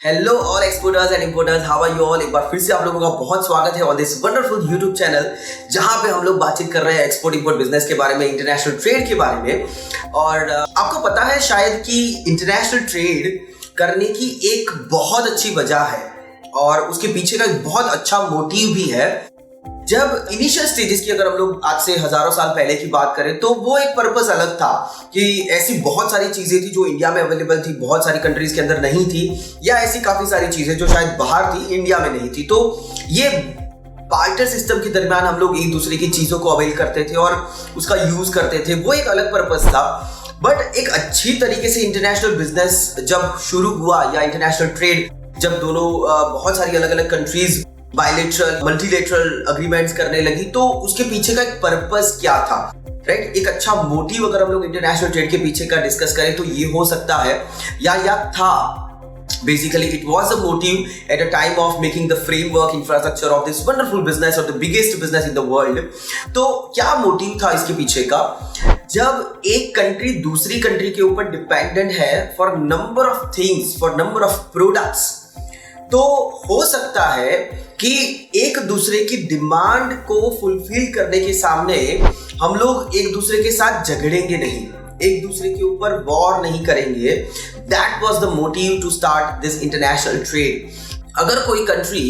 Hello all exporters and importers, how are you all. एक बार फिर से आप लोगों का बहुत स्वागत है on this wonderful YouTube channel, जहां पे हम लोग बातचीत कर रहे हैं एक्सपोर्ट इंपोर्ट बिजनेस के बारे में, इंटरनेशनल ट्रेड के बारे में। और आपको पता है शायद कि इंटरनेशनल ट्रेड करने की एक बहुत अच्छी वजह है और उसके पीछे का एक बहुत अच्छा मोटिव भी है। जब इनिशियल स्टेजेस की अगर हम लोग आज से हजारों साल पहले की बात करें तो वो एक पर्पस अलग था कि ऐसी बहुत सारी चीजें थी जो इंडिया में अवेलेबल थी, बहुत सारी कंट्रीज के अंदर नहीं थी, या ऐसी काफी सारी चीजें जो शायद बाहर थी इंडिया में नहीं थी। तो ये बार्टर सिस्टम के दरमियान हम लोग एक दूसरे की चीजों को अवेल करते थे और उसका यूज करते थे, वो एक अलग पर्पस था। बट एक अच्छी तरीके से इंटरनेशनल बिजनेस जब शुरू हुआ या इंटरनेशनल ट्रेड जब दोनों बहुत सारी अलग अलग कंट्रीज बायलैटरल मल्टीलैटरल अग्रीमेंट्स करने लगी, तो उसके पीछे का एक पर्पस क्या था, राइट? एक अच्छा मोटिव अगर हम लोग इंटरनेशनल ट्रेड के पीछे का डिस्कस करें तो ये हो सकता है या था। Basically, it was a motive at a time of making the framework infrastructure of this wonderful business or the biggest business in the world. तो क्या मोटिव था इसके पीछे का? जब एक कंट्री दूसरी कंट्री के ऊपर डिपेंडेंट है for number of things, for number of products, तो हो सकता है कि एक दूसरे की डिमांड को फुलफिल करने के सामने हम लोग एक दूसरे के साथ झगड़ेंगे नहीं, एक दूसरे के ऊपर वॉर नहीं करेंगे। That was the motive to start this international trade. अगर कोई कंट्री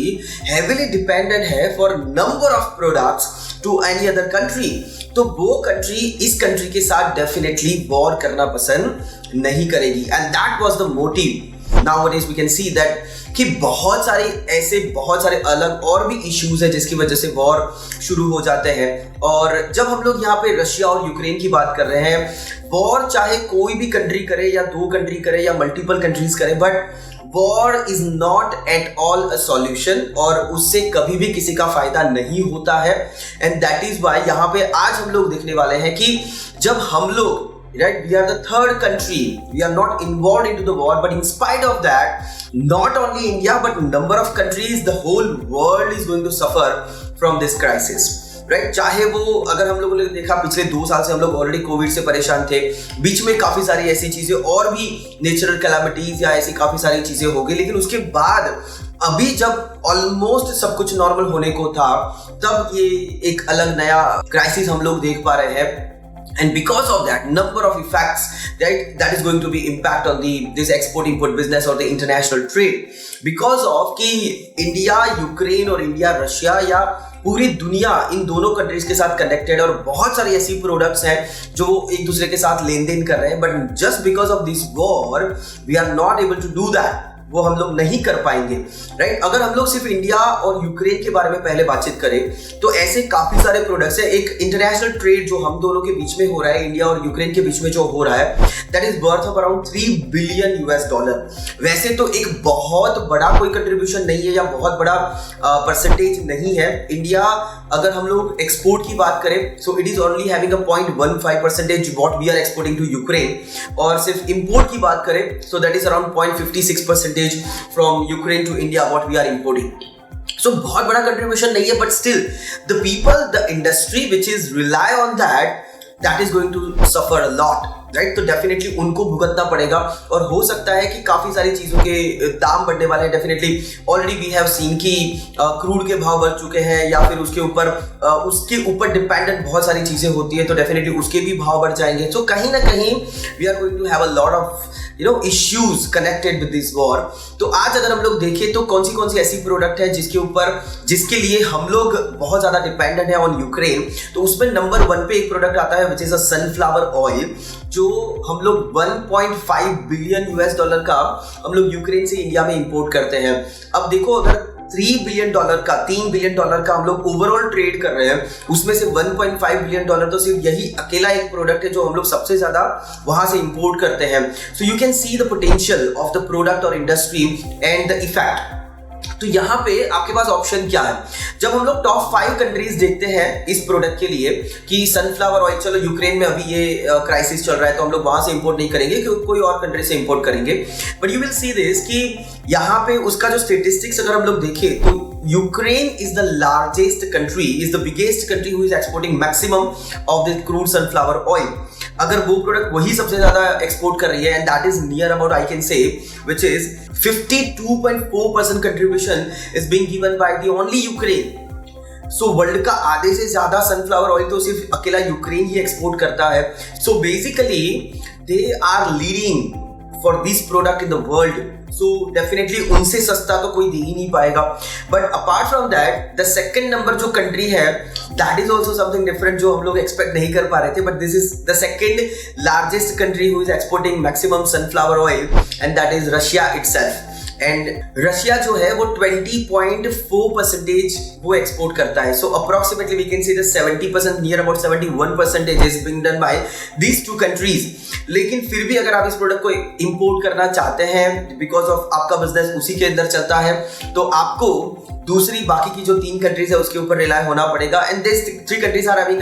हेवीली डिपेंडेंट है for number of products to any other country, तो वो कंट्री इस कंट्री के साथ डेफिनेटली वॉर करना पसंद नहीं करेगी। And that was the motive. Nowadays we can see that कि बहुत सारे अलग और भी इश्यूज है जिसकी वजह से वॉर शुरू हो जाते हैं। और जब हम लोग यहाँ पे रशिया और यूक्रेन की बात कर रहे हैं, वॉर चाहे कोई भी कंट्री करे या दो कंट्री करे या मल्टीपल कंट्रीज करे, but war is not at all a solution और उससे कभी भी किसी का फायदा नहीं होता है। एंड दैट इज वाई यहाँ पे आज हम लोग देखने वाले हैं कि जब हम लोग right, we are the third country, we are not involved into the war, but in spite of that, not only India but number of countries, the whole world is going to suffer from this crisis, right? चाहे वो अगर हम लोगों ने देखा पिछले 2 साल से हम लोग ऑलरेडी कोविड से परेशान थे, बीच में काफी सारी ऐसी चीजें और भी नेचुरल कैलामिटीज या ऐसी काफी सारी चीजें हो गई, लेकिन उसके बाद अभी जब ऑलमोस्ट सब कुछ नॉर्मल होने को था, तब ये एक अलग नया क्राइसिस हम लोग देख पा रहे हैं। And because of that, number of effects that is going to be impact on this export import business or the international trade, because of कि इंडिया यूक्रेन और इंडिया रशिया या पूरी दुनिया इन दोनों कंट्रीज के साथ कनेक्टेड और बहुत सारी ऐसी प्रोडक्ट्स हैं जो एक दूसरे के साथ लेन देन कर रहे हैं, but just because of this war we are not able to do that, वो हम लोग नहीं कर पाएंगे, राइट? अगर हम लोग सिर्फ इंडिया और यूक्रेन के बारे में पहले बातचीत करें तो ऐसे काफी सारे प्रोडक्ट्स हैं। एक इंटरनेशनल ट्रेड जो हम दोनों के बीच में हो रहा है, इंडिया और यूक्रेन के बीच में जो हो रहा है, that is worth of around $3 billion. वैसे तो एक बहुत बड़ा कोई कंट्रीब्यूशन नहीं है या बहुत बड़ा परसेंटेज नहीं है। इंडिया अगर हम लोग एक्सपोर्ट की बात करें so it is only having a 0.15% what we are exporting to Ukraine, और सिर्फ इंपोर्ट की बात करें so that is around 0.56% from Ukraine to India what we are importing. So बहुत बड़ा contribution नहीं है, but still the people, the industry which is rely on that is going to suffer a lot, right? तो definitely उनको भुगतना पड़ेगा और हो सकता है कि काफी सारी चीजों के दाम बढ़ने वाले हैं। Definitely already we have seen कि क्रूड के भाव बढ़ चुके हैं या फिर उसके ऊपर डिपेंडेंट बहुत सारी चीजें होती है, तो डेफिनेटली उसके भी भाव बढ़ जाएंगे। तो कहीं ना कहीं we are going to have a lot of issues connected with this war। तो आज अगर हम लोग देखें तो कौन सी ऐसी प्रोडक्ट है जिसके लिए हम लोग बहुत ज्यादा डिपेंडेंट है ऑन यूक्रेन, तो उसमें नंबर 1 पे एक प्रोडक्ट आता है which is a sunflower oil, जो हम लोग $1.5 बिलियन का हम लोग यूक्रेन से इंडिया में इंपोर्ट करते हैं। अब देखो, अगर $3 बिलियन का हम लोग ओवरऑल ट्रेड कर रहे हैं, उसमें से $1.5 बिलियन तो सिर्फ यही अकेला एक प्रोडक्ट है जो हम लोग सबसे ज्यादा वहां से इंपोर्ट करते हैं। सो you can see the potential of the product और इंडस्ट्री एंड द इफेक्ट। तो यहाँ पे आपके पास ऑप्शन क्या है? जब हम लोग टॉप 5 कंट्रीज देखते हैं इस प्रोडक्ट के लिए कि सनफ्लावर ऑयल, चलो यूक्रेन में अभी ये क्राइसिस चल रहा है तो हम लोग वहां से इंपोर्ट नहीं करेंगे, कोई और कंट्री से इंपोर्ट करेंगे, but you will see this कि यहाँ पे उसका जो स्टेटिस्टिक्स अगर हम लोग देखें तो Ukraine is the largest country, is the biggest country who is exporting maximum of the crude sunflower oil. अगर वो प्रोडक्ट वही सबसे ज्यादा एक्सपोर्ट कर रही है, and that is near about I can say which is 52.4% contribution is being given by the only Ukraine. So world का आधे से ज्यादा सनफ्लावर ऑयल तो सिर्फ अकेला यूक्रेन ही एक्सपोर्ट करता है। So basically they are leading for this product in the world. So definitely उनसे सस्ता तो कोई दे ही नहीं पाएगा। But apart from that the second number जो कंट्री है that is also something different जो हम लोग एक्सपेक्ट नहीं कर पा रहे थे, but this is the second largest country who is exporting maximum sunflower oil, and that is Russia itself. And Russia जो है वो 20.4% वो एक्सपोर्ट करता है। So approximately we can see the 70%, near about 71% is being done by these two countries. लेकिन फिर भी अगर आप इस प्रोडक्ट को इंपोर्ट करना चाहते हैं बिकॉज ऑफ आपका बिजनेस उसी के अंदर चलता है, तो आपको दूसरी बाकी की जो 3 कंट्रीज है उसके ऊपर रिलाय होना पड़ेगा। And this 3 countries are having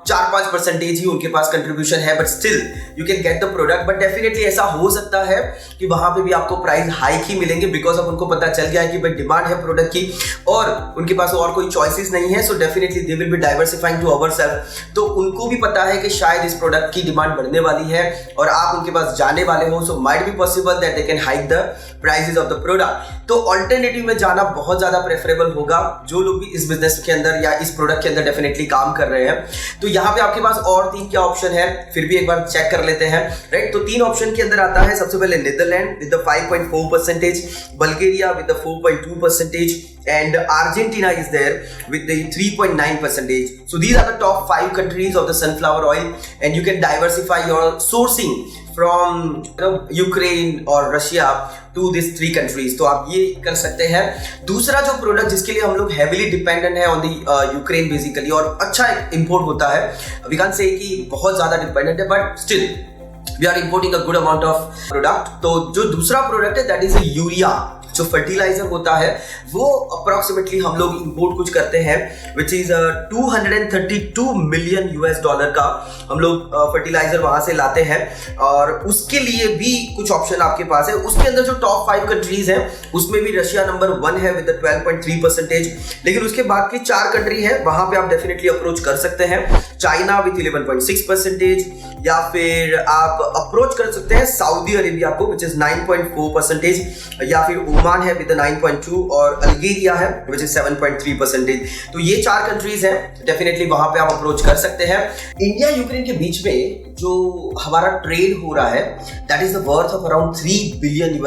4-5% ही उनके पास कंट्रीब्यूशन है, but still you can get the product. But definitely ऐसा हो सकता है कि वहां पे भी आपको प्राइस हाइक ही मिलेंगे बिकॉज ऑफ उनको पता चल गया है कि भाई डिमांड है प्रोडक्ट की और उनके पास और कोई चॉइसेस नहीं है। So definitely they will be diversifying to ourself. तो उनको भी पता है कि शायद इस प्रोडक्ट की डिमांड बढ़ने वाली है और आप उनके पास जाने वाले हो। So might be possible that they can hike the prices of the product. तो ऑल्टरनेटिव में जाना बहुत ज्यादा प्रेफरेबल होगा जो लोग भी इस बिजनेस के अंदर या इस प्रोडक्ट के अंदर डेफिनेटली काम कर रहे हैं। तो यहाँ पे आपके पास और 3 क्या ऑप्शन है फिर भी एक बार चेक कर लेते हैं, राइट। तो 3 ऑप्शन के अंदर आता है सबसे पहले Netherland with the 5.4%, Bulgaria with the 4.2%, and Argentina is there with the 3.9%. So these are the top 5 countries of the sunflower oil, and you can diversify your sourcing from Ukraine or Russia to these 3 countries. तो आप ये कर सकते हैं। दूसरा जो product जिसके लिए हम लोग हेविली डिपेंडेंट है ऑन द यूक्रेन बेसिकली, और अच्छा इंपोर्ट होता है, वी कैन से कि बहुत ज्यादा डिपेंडेंट है, but still we are importing a good amount of product. तो जो दूसरा प्रोडक्ट है दैट इज यूरिया, जो फर्टिलाइजर होता है वो अप्रोक्सीमेटली हम लोग इंपोर्ट कुछ करते हैं विच इज $232 मिलियन का हम लोग फर्टिलाइजर वहां से लाते हैं। और उसके लिए भी कुछ ऑप्शन आपके पास है। उसके अंदर जो टॉप 5 कंट्रीज हैं उसमें भी रशिया नंबर 1 है विद 12.3%, लेकिन उसके बाद की 4 कंट्री है वहां पे आप डेफिनेटली अप्रोच कर सकते हैं। चाइना विद 11.6%, या फिर आप अप्रोच कर सकते हैं सऊदी अरेबिया को विच इज 9.4%, या फिर ओमान है विद 9.2 और अल्जीरिया है विच इज 7.3%। तो ये 4 कंट्रीज हैं, डेफिनेटली वहां पे आप अप्रोच कर सकते हैं। इंडिया यूक्रेन के बीच में जो हमारा ट्रेड हो रहा है that is the worth of around $3 billion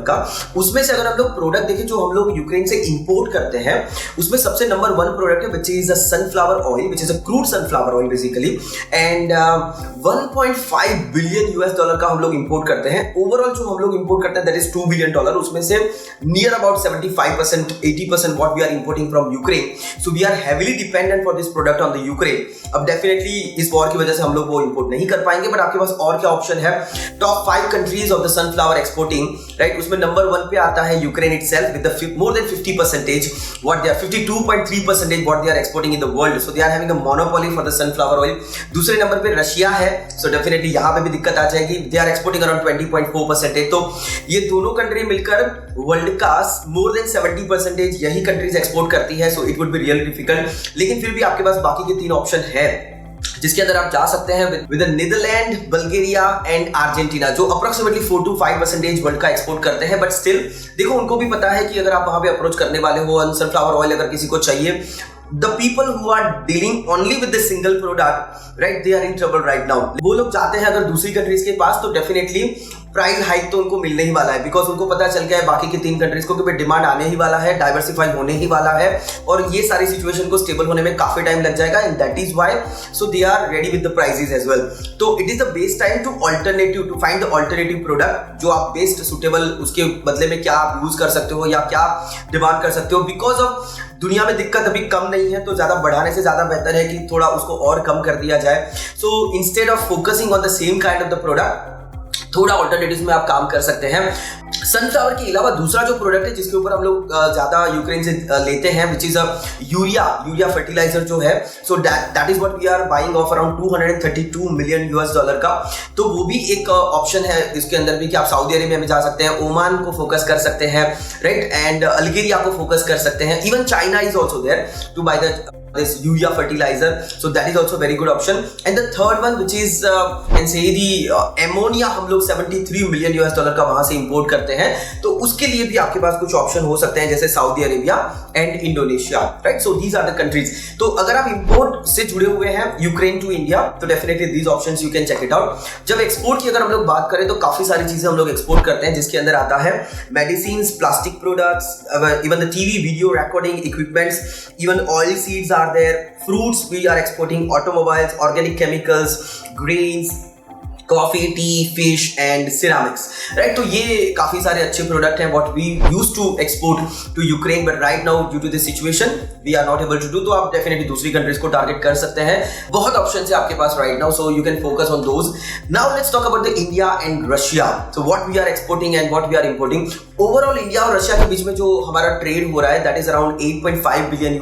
का। उसमें से अगर हम लोग प्रोडक्ट देखें जो हम लोग यूक्रेन से इंपोर्ट करते हैं उसमें सबसे नंबर 1 प्रोडक्ट है which is a sunflower oil, which is a crude sunflower oil basically, and $1.5 billion का हम लोग इंपोर्ट करते हैं। ओवरऑल जो हम लोग इंपोर्ट करते हैं दैट इज $2 बिलियन, उसमें से near about 75% 80% what we are importing from Ukraine. So we are heavily dependent for this product on the Ukraine. अब डेफिनेटली इस वॉर की वजह से हम लोग वो इंपोर्ट नहीं कर पाएंगे, बट आपके पास और क्या ऑप्शन है। Top 5 countries of the sunflower exporting, right, उसमें नंबर 1 पे आता है Ukraine itself with more than 50% what they are 52.3% what they are exporting in the world. So they are having a monopoly for the sunflower oil. दूसरे number पे Russia है, so definitely यहां पे भी दिक्कत आ जाएगी, दे आर एक्सपोर्टिंग अराउंड 20.4%। तो ये दोनों कंट्री मिलकर वर्ल्ड का मोर देन 70% यही कंट्रीज एक्सपोर्ट करती है। So it would be really difficult, लेकिन फिर भी आपके पास बाकी के 3 ऑप्शन है जिसके अंदर आप जा सकते हैं with Netherlands, Bulgaria and Argentina, जो अप्रोक्सीमेटली 4 to 5% वर्ल्ड का एक्सपोर्ट करते हैं। बट स्टिल देखो उनको भी पता है कि अगर आप वहां पे अप्रोच करने वाले हो सनफ्लावर ऑयल अगर किसी को चाहिए, the people who are dealing only with the single product, right, they are in trouble right now. वो लोग जाते हैं अगर दूसरी कंट्रीज के पास तो डेफिनेटली प्राइस हाइक तो उनको मिलने ही वाला है, बिकॉज उनको पता चल गया है बाकी की 3 कंट्रीज को कि डिमांड आने ही वाला है, डाइवर्सिफाई होने ही वाला है, और ये सारी सिचुएशन को स्टेबल होने में काफी टाइम लग जाएगा, and that is why so they are ready with the prices as well. तो it is the best time to find the alternative product जो आप बेस्ट सुटेबल उसके बदले में क्या आप यूज कर सकते हो या क्या डिमांड कर सकते हो। बिकॉज ऑफ दुनिया में दिक्कत अभी कम नहीं है तो ज्यादा बढ़ाने से ज्यादा बेहतर है कि थोड़ा उसको और कम कर दिया जाए। So instead of focusing on the same kind of the product थोड़ा ऑल्टरनेटिव्स में आप काम कर सकते हैं। सनफ्लावर के अलावा दूसरा जो प्रोडक्ट है जिसके ऊपर हम लोग ज्यादा यूक्रेन से लेते हैं, विच इज यूरिया फर्टिलाइजर जो है, so that is what we are buying of around $232 million का। तो वो भी एक ऑप्शन है इसके अंदर भी कि आप सऊदी अरेबिया में जा सकते हैं, ओमान को फोकस कर सकते हैं, राइट, एंड अल्जीरिया को फोकस कर सकते हैं, even China is also there to buy this urea fertilizer, so that is also a very good option. And the third one which is can say the ammonia, हम लोग $73 million का वहां से import करते हैं, तो उसके लिए भी आपके पास कुछ ऑप्शन हो सकते हैं जैसे Saudi Arabia and Indonesia, right. So these are the countries. तो अगर आप इंपोर्ट से जुड़े हुए हैं यूक्रेन टू इंडिया तो definitely these options you can check it out. जब एक्सपोर्ट की अगर हम लोग बात करें तो काफी सारी चीजें हम लोग एक्सपोर्ट करते हैं जिसके अंदर आता है medicine, plastic products, even the TV video recording equipments, even oil seeds are there, fruits we are exporting, automobiles, organic chemicals, grains, coffee, tea, fish and ceramics, right. तो ये काफी सारे अच्छे प्रोडक्ट हैं what we used to export to Ukraine, but right now due to this situation we are not able to do. तो आप definitely दूसरी countries को टारगेट कर सकते हैं, बहुत ऑप्शन है आपके पास right now, so you can focus on those. Now let's talk about the India and Russia, so what we are exporting and what we are importing. Overall India और Russia के बीच में जो हमारा ट्रेड हो रहा है that is around $8.5 billion,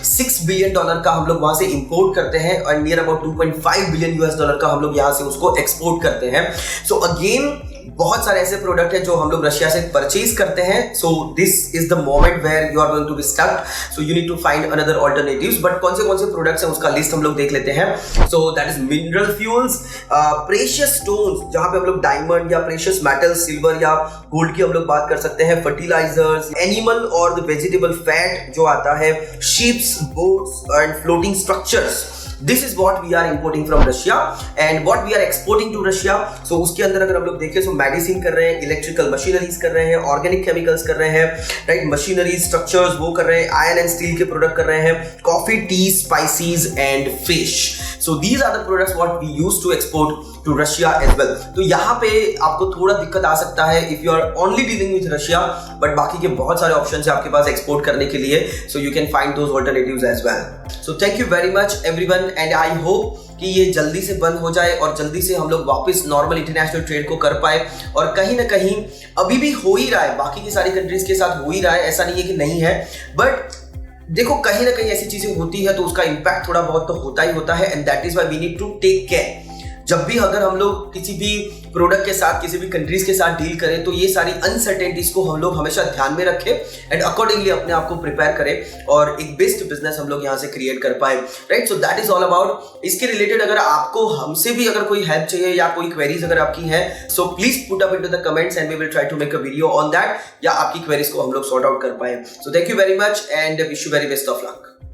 $6 billion का हम लोग वहां से इंपोर्ट करते हैं और नियर अबाउट $2.5 बिलियन का हम लोग यहां से उसको एक्सपोर्ट करते हैं। सो अगेन बहुत सारे ऐसे प्रोडक्ट हैं जो हम लोग रशिया से परचेज करते हैं, so this is the moment where you are going to be stuck, so you need to find another alternatives. But कौन से प्रोडक्ट्स हैं उसका लिस्ट हम लोग देख लेते हैं। So that is mineral fuels, precious stones जहां पे हम लोग डायमंड या प्रेशियस मेटल, सिल्वर या गोल्ड की हम लोग बात कर सकते हैं, फर्टिलाइजर्स, एनिमल और द वेजिटेबल फैट जो आता है, ships, boats and floating structures, this is what we are importing from Russia and what we are exporting to Russia. So उसके अंदर अगर हम लोग देखें तो मेडिसिन कर रहे हैं, इलेक्ट्रिकल मशीनरीज कर रहे हैं, ऑर्गेनिक केमिकल्स कर रहे हैं, राइट, मशीनरी स्ट्रक्चर्स वो कर रहे हैं, आयरन एंड स्टील के प्रोडक्ट कर रहे हैं, coffee, tea, spices and fish. So these are the products what we use to export to Russia as well. तो यहाँ पे आपको थोड़ा दिक्कत आ सकता है if you are only dealing with Russia, but बाकी के बहुत सारे ऑप्शन है आपके पास एक्सपोर्ट करने के लिए, so you can find those alternatives as well. So thank you very much everyone and I hope कि ये जल्दी से बंद हो जाए और जल्दी से हम लोग वापस नॉर्मल इंटरनेशनल ट्रेड को कर पाए। और कहीं ना कहीं अभी भी हो ही रहा है, बाकी की सारी कंट्रीज के साथ हो ही रहा है, ऐसा नहीं है कि नहीं है, बट देखो कहीं ना कहीं ऐसी चीजें होती है तो उसका इंपैक्ट थोड़ा बहुत तो होता ही होता है and that is why we need to take care. जब भी अगर हम लोग किसी भी प्रोडक्ट के साथ, किसी भी कंट्रीज के साथ डील करें तो ये सारी अनसर्टेनिटीज को हम लोग हमेशा ध्यान में रखें एंड अकॉर्डिंगली अपने आप को प्रिपेयर करें और एक बेस्ट बिजनेस हम लोग यहाँ से क्रिएट कर पाए, right. So that is all about. इसके रिलेटेड अगर आपको हमसे भी अगर कोई हेल्प चाहिए या कोई क्वेरीज अगर आपकी है, so please put up into the comments and we will try to make a video on that, या आपकी क्वेरीज को हम लोग सॉर्ट आउट कर पाए। सो thank you very much and wish you very best of luck.